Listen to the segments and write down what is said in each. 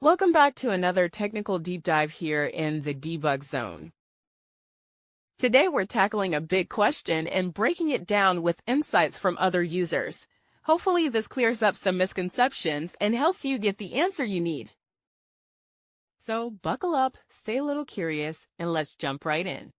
Welcome back to another technical deep dive here in the debug zone. Today we're tackling a big question and breaking it down with insights from other users. Hopefully this clears up some misconceptions and helps you get the answer you need. So buckle up, stay a little curious, and let's jump right in.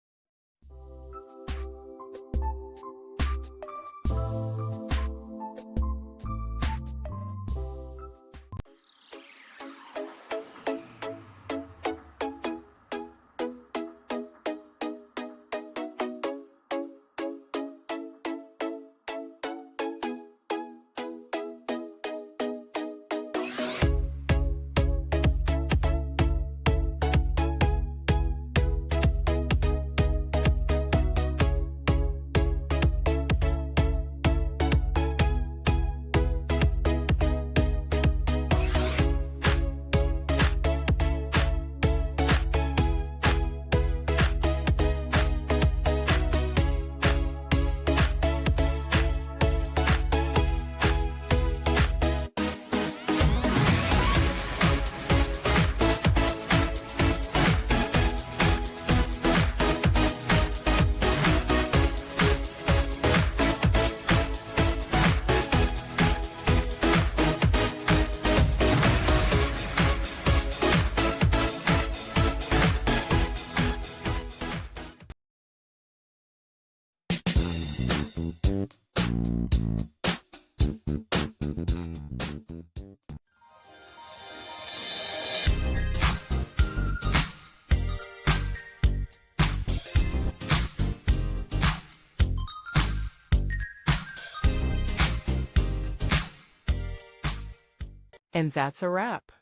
And that's a wrap.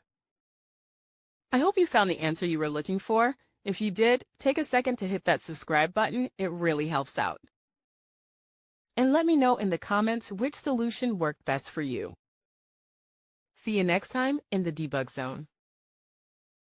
I hope you found the answer you were looking for. If you did, take a second to hit that subscribe button. It really helps out. And let me know in the comments which solution worked best for you. See you next time in the debug zone.